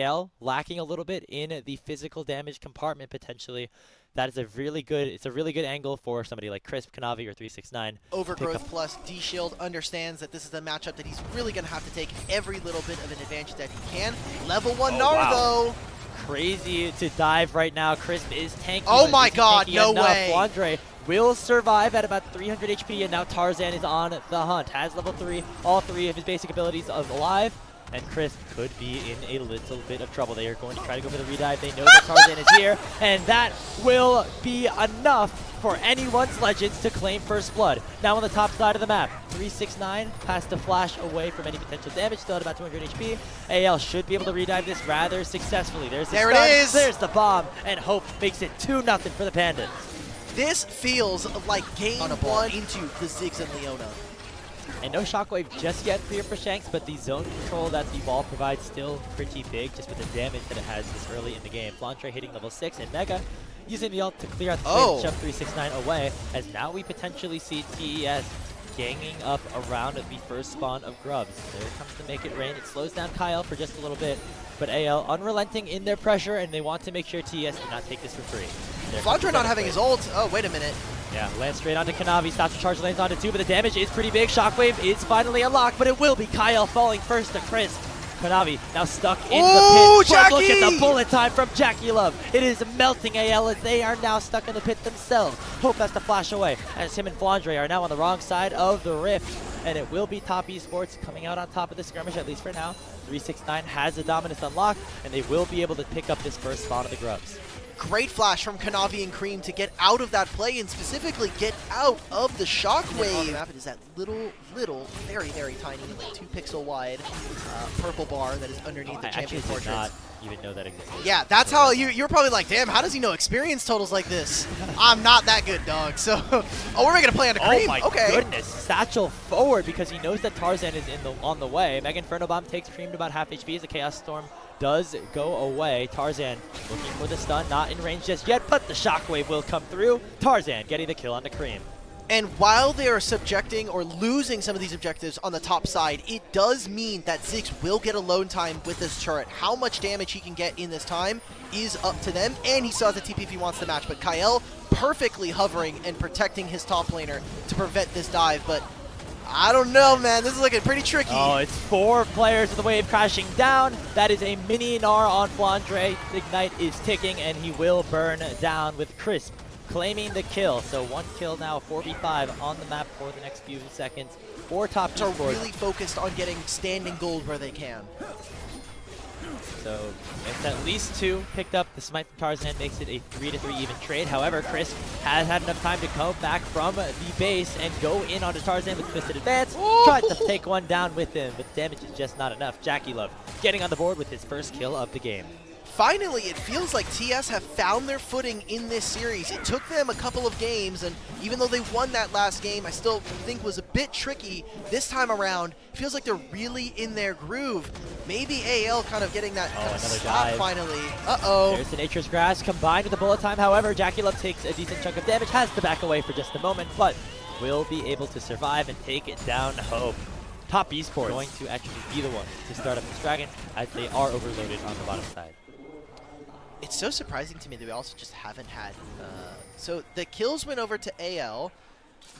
AL lacking a little bit in the physical damage compartment potentially. That is a really good, it's a really good angle for somebody like Crisp, Kanavi, or 369. Overgrowth plus D-Shield understands that this is a matchup that he's really going to have to take every little bit of an advantage that he can. Level 1 Gnar, though. Crazy to dive right now. Crisp is tanky. Oh my god, no way. Flandre will survive at about 300 HP, and now Tarzan is on the hunt. Has level 3, all 3 of his basic abilities alive. And Crisp could be in a little bit of trouble. They are going to try to go for the redive. They know that Tarzan is here, and that will be enough for anyone's Legends to claim first blood. Now on the top side of the map, 369 has to flash away from any potential damage, still at about 200 HP. AL should be able to redive this rather successfully. There's the stun, it is! There's the bomb, and Hope makes it 2-0 for the Pandas. This feels like game 1 into the Ziggs and Leona. And no shockwave just yet here for Shanks, but the zone control that the ball provides still pretty big, just with the damage that it has this early in the game. Flandre hitting level 6, and Mega using the ult to clear out the play to shove 369 away, as now we potentially see TES ganging up around the first spawn of Grubs. There comes to make it rain. It slows down Kyle for just a little bit, but AL unrelenting in their pressure, and they want to make sure TES do not take this for free. Flandre not having his ult. Oh, wait a minute. Yeah, lands straight onto Kanavi, stops the charge, lands onto 2, but the damage is pretty big. Shockwave is finally unlocked, but it will be Kyle falling first to Crisp. Kanavi now stuck in the pit. Jackie! Look at the bullet time from Jackie Love. It is melting AL as they are now stuck in the pit themselves. Hope has to flash away as him and Flandre are now on the wrong side of the rift. And it will be top Esports coming out on top of the skirmish, at least for now. 369 has the dominance unlocked, and they will be able to pick up this first spawn of the Grubs. Great flash from Kanavi and Cream to get out of that play and specifically get out of the shockwave. On the map, it is that little, very, very tiny, like 2 pixel wide purple bar that is underneath the champion portrait. I actually did not even know that existed. Yeah, that's how you're probably like, damn, how does he know experience totals like this? I'm not that good, dog. So, oh, we're making a play on the Cream. Oh my goodness, satchel forward because he knows that Tarzan is on the way. Mega Inferno Bomb takes Cream to about half HP as the Chaos Storm does go away. Tarzan looking for the stun, not in range just yet, but the shockwave will come through. Tarzan getting the kill on the Cream. And while they are subjecting or losing some of these objectives on the top side, it does mean that Ziggs will get alone time with this turret. How much damage he can get in this time is up to them, and he still has the TP if he wants the match. But Kyle perfectly hovering and protecting his top laner to prevent this dive, but I don't know, man. This is looking pretty tricky. Oh, it's 4 players of the wave crashing down. That is a mini Gnar on Flandre. Ignite is ticking, and he will burn down with Crisp claiming the kill. So 1 kill now, 4v5 on the map for the next few seconds. 4 top Esports are really focused on getting standing gold where they can. So it's at least 2 picked up. The smite from Tarzan makes it a 3-3 even trade. However, Crisp has had enough time to come back from the base and go in onto Tarzan with Twisted Advance. Tried to take one down with him, but the damage is just not enough. Jackie Love getting on the board with his first kill of the game. Finally, it feels like TS have found their footing in this series. It took them a couple of games, and even though they won that last game, I still think was a bit tricky this time around. It feels like they're really in their groove. Maybe AL kind of getting that spot finally. Uh-oh. There's the Nature's Grass combined with the bullet time. However, Jackie Love takes a decent chunk of damage, has to back away for just a moment, but will be able to survive and take it down Hope. Top Esports going to actually be the one to start up this dragon, as they are overloaded on the bottom side. It's so surprising to me that we also just haven't had... so the kills went over to AL.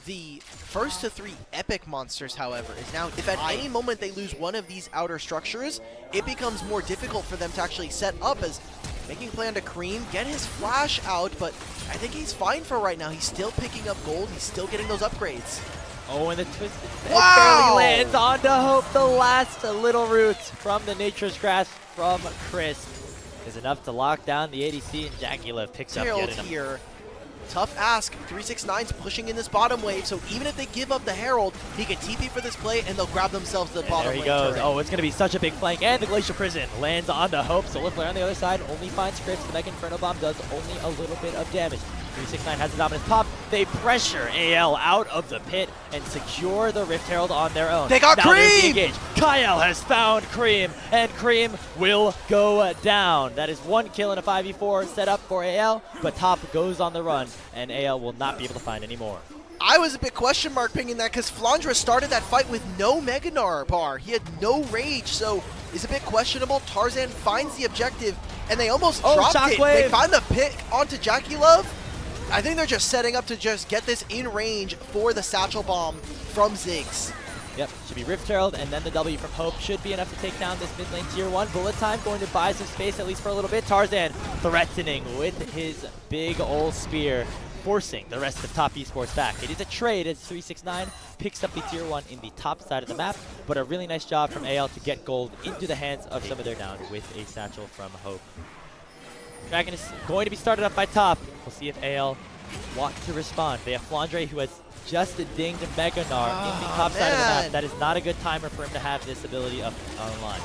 The first to 3 epic monsters, however, is now... If at any moment they lose one of these outer structures, it becomes more difficult for them to actually set up, as making play on to Cream, get his flash out, but I think he's fine for right now. He's still picking up gold. He's still getting those upgrades. Oh, and the Twisted barely lands onto Hope. The last little roots from the Nature's Grass from Chris is enough to lock down the ADC, and Jackie Love picks up yet another. Here. Tough ask. 369's pushing in this bottom wave, so even if they give up the Herald, he can TP for this play, and they'll grab themselves the bottom wave. There he goes. Turret. Oh, it's going to be such a big flank, and the Glacial Prison lands onto Hope. Solar Flare on the other side only finds Crisp. The Mega Inferno Bomb does only a little bit of damage. 369 has the dominance pop. They pressure AL out of the pit and secure the Rift Herald on their own. They got Cream! Kyle has found Cream, and Cream will go down. That is 1 kill in a 5v4 set up for AL, but top goes on the run, and AL will not be able to find any more. I was a bit question mark pinging that because Flandra started that fight with no Mega Gnar bar. He had no rage, so it's a bit questionable. Tarzan finds the objective, and they almost dropped it. They find the pick onto Jackie Love. I think they're just setting up to just get this in range for the Satchel Bomb from Ziggs. Yep, should be Rift Herald, and then the W from Hope should be enough to take down this mid lane tier 1. Bullet Time going to buy some space, at least for a little bit. Tarzan threatening with his big old spear, forcing the rest of top esports back. It is a trade as 369 picks up the tier 1 in the top side of the map, but a really nice job from AL to get gold into the hands of some of their down with a satchel from Hope. Dragon is going to be started up by top. We'll see if AL want to respond. They have Flandre, who has just dinged Mega Gnar in the top side of the map. That is not a good timer for him to have this ability up online.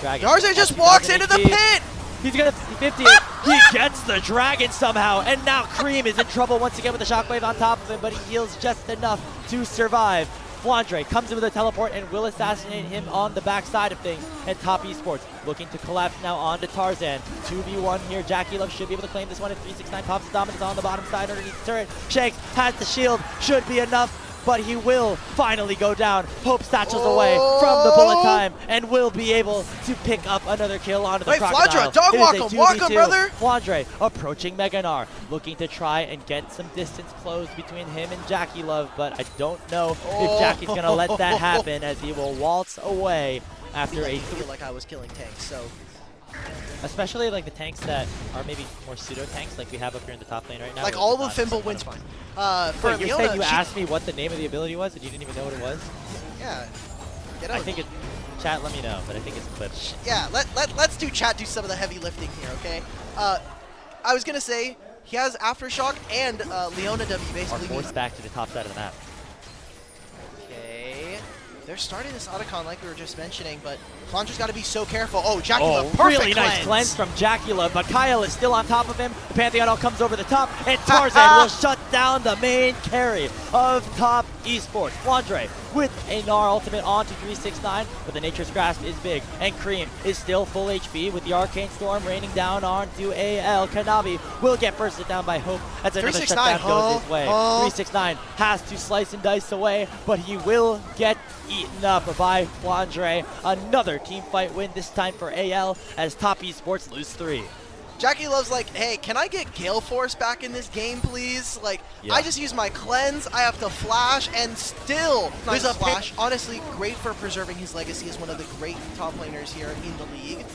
Dragon Tarzan just walks into the pit! He's gonna 50 it. He gets the dragon somehow, and now Cream is in trouble once again with the shockwave on top of him, but he heals just enough to survive. Flandre comes in with a teleport and will assassinate him on the backside of things. And top esports looking to collapse now onto Tarzan. 2v1 here. Jackie Love should be able to claim this one. At 369 pops the dominance on the bottom side underneath the turret. Shanks has the shield, should be enough, but he will finally go down. Hope satchels away from the bullet time and will be able to pick up another kill onto the Crocodile. Flandre, dog walk him, brother! Flandre approaching Mega Gnar, looking to try and get some distance closed between him and Jackie Love, but I don't know if Jackie's gonna let that happen, as he will waltz away after I feel like I was killing tanks, so. Especially like the tanks that are maybe more pseudo tanks, like we have up here in the top lane right now. Like all the Fimble wins fine. For Wait, you're Leona, saying you asked me what the name of the ability was and you didn't even know what it was? Yeah. Get out. I think it. Chat, let me know, but I think it's a clip. Yeah, let's do chat do some of the heavy lifting here, okay? I was gonna say he has Aftershock and Leona W basically. Are forced back to the top side of the map. Okay. They're starting this Otacon like we were just mentioning, but Flandra's got to be so careful. Oh, Jackie Love, perfect really nice cleanse from Jackie Love, but Kyle is still on top of him. The Pantheon all comes over the top, and Tarzan will shut down the main carry of top esports. Flandre with a Gnar ultimate onto 369, but the Nature's Grasp is big, and Cream is still full HP with the Arcane Storm raining down onto AL. Kanavi will get bursted down by Hope as another shutdown goes his way. 369 has to slice and dice away, but he will get eaten up by Flandre. Another team fight win, this time for AL, as top esports lose 3. Jackie Love's like, hey, can I get Gale Force back in this game, please? Like, I just use my cleanse, I have to flash, and still there's a flash. Honestly, great for preserving his legacy as one of the great top laners here in the league.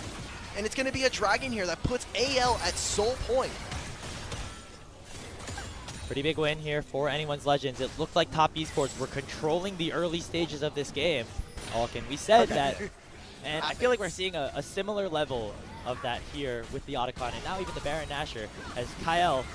And it's going to be a dragon here that puts AL at sole point. Pretty big win here for Anyone's Legends. It looked like top esports were controlling the early stages of this game. Alkin, we said that. And I feel like we're seeing a similar level of that here with the Otacon, and now even the Baron Nashor, as Kyle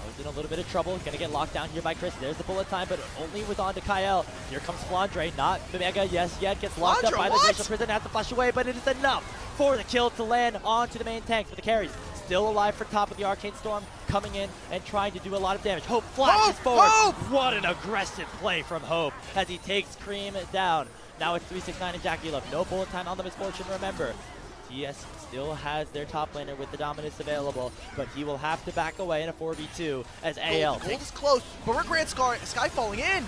was in a little bit of trouble. Gonna get locked down here by Chris. There's the bullet time, but only with onto Kyle. Here comes Flandre, not the Mega, yes yet, gets locked up by the Glacial Prison, has to flash away, but it is enough for the kill to land onto the main tanks for the carries. Still alive for top of the Arcane Storm, coming in and trying to do a lot of damage. Hope flashes forward. What an aggressive play from Hope as he takes Cream down. Now it's 369 and Jackie Love. No bullet time on the Misfortune, remember. TES still has their top laner with the dominance available, but he will have to back away in a 4v2 as AL Gold is close, but we're Grand Sky falling in.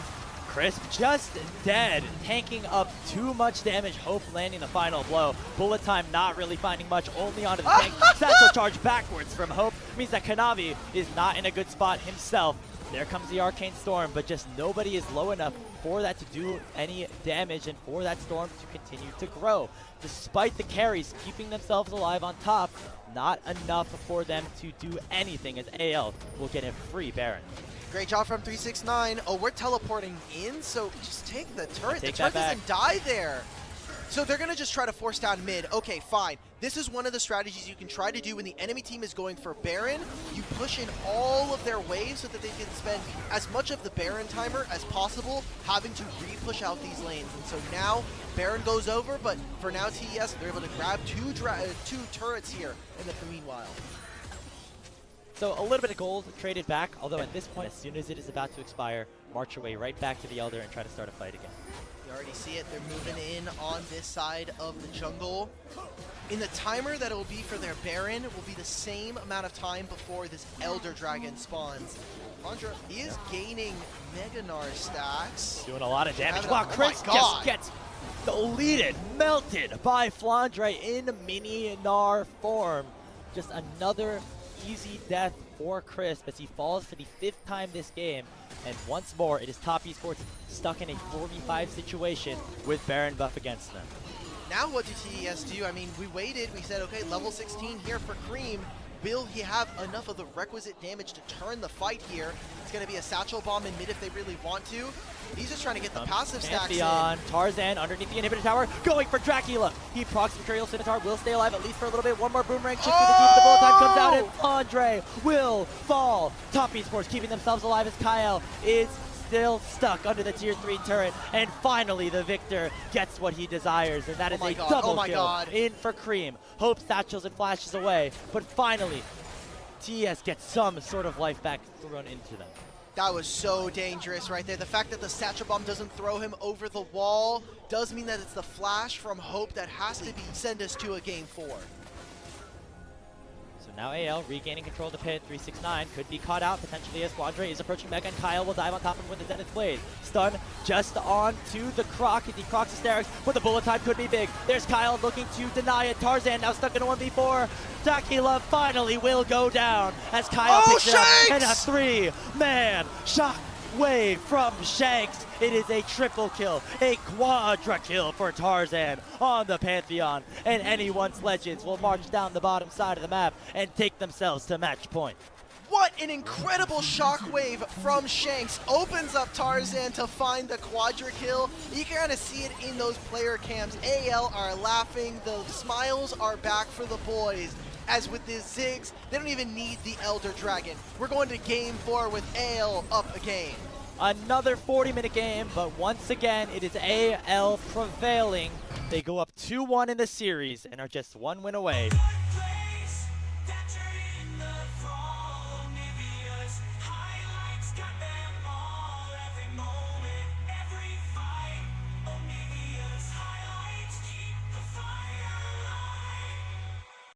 Crisp just dead, tanking up too much damage. Hope landing the final blow. Bullet time not really finding much, only onto the tank. Satchel charge backwards from Hope means that Kanavi is not in a good spot himself. There comes the Arcane Storm, but just nobody is low enough for that to do any damage and for that storm to continue to grow. Despite the carries keeping themselves alive on top, not enough for them to do anything, as AL will get a free Baron. Great job from 369. Oh, we're teleporting in, so just take the turret. The turret back. doesn't die there. So they're going to just try to force down mid. Okay, fine. This is one of the strategies you can try to do when the enemy team is going for Baron. You push in all of their waves so that they can spend as much of the Baron timer as possible having to re-push out these lanes. And so now Baron goes over, but for now TES, they're able to grab two turrets here in the meanwhile. So a little bit of gold traded back, although at this point, as soon as it is about to expire, march your way right back to the Elder and try to start a fight again. You already see it. They're moving in on this side of the jungle. In the timer that it will be for their Baron will be the same amount of time before this Elder Dragon spawns. Flandre is gaining Mega Gnar stacks. Doing a lot of damage. Having Wow, oh Chris my just God. gets deleted, melted by Flandre in mini Gnar form. Just another easy death for Chris as he falls for the 5th time this game. And once more, it is Top Esports stuck in a 4v5 situation with Baron buff against them. Now what do TES do? I mean, we waited, we said, okay, level 16 here for Cream. Will he have enough of the requisite damage to turn the fight here? It's going to be a satchel bomb in mid if they really want to. He's just trying to get the passive stacks in. Tarzan underneath the inhibitor tower, going for Dracula. He procs Material Scimitar, will stay alive at least for a little bit. One more boomerang shift to the deep. The bullet time comes out, and Andre will fall. Top Esports keeping themselves alive as Kyle is still stuck under the tier 3 turret. And finally, the victor gets what he desires, and that is a double kill in for Cream. Hope satchels and flashes away, but finally, TES gets some sort of life back thrown into them. That was so dangerous right there. The fact that the satchel bomb doesn't throw him over the wall does mean that it's the flash from Hope that has to send us to a game 4. So now AL regaining control of the pit. 369 could be caught out potentially as Flandre is approaching Mega, and Kyle will dive on top of him with the Zenith Blade. Stun just on to the Croc as he crocs hysterics, but the bullet time could be big. There's Kyle looking to deny it. Tarzan now stuck in a 1v4. Dracula finally will go down as Kyle picks it up, and a 3-man shock wave from Shanks. It is a triple kill, a quadra kill for Tarzan on the Pantheon, and anyone's legends will march down the bottom side of the map and take themselves to match point. What an incredible shockwave from Shanks. Opens up Tarzan to find the quadra kill. You can kind of see it in those player cams. AL are laughing. The smiles are back for the boys. As with the Ziggs, they don't even need the Elder Dragon. We're going to game 4 with AL up a game. Another 40-minute game, but once again, it is AL prevailing. They go up 2-1 in the series and are just 1 win away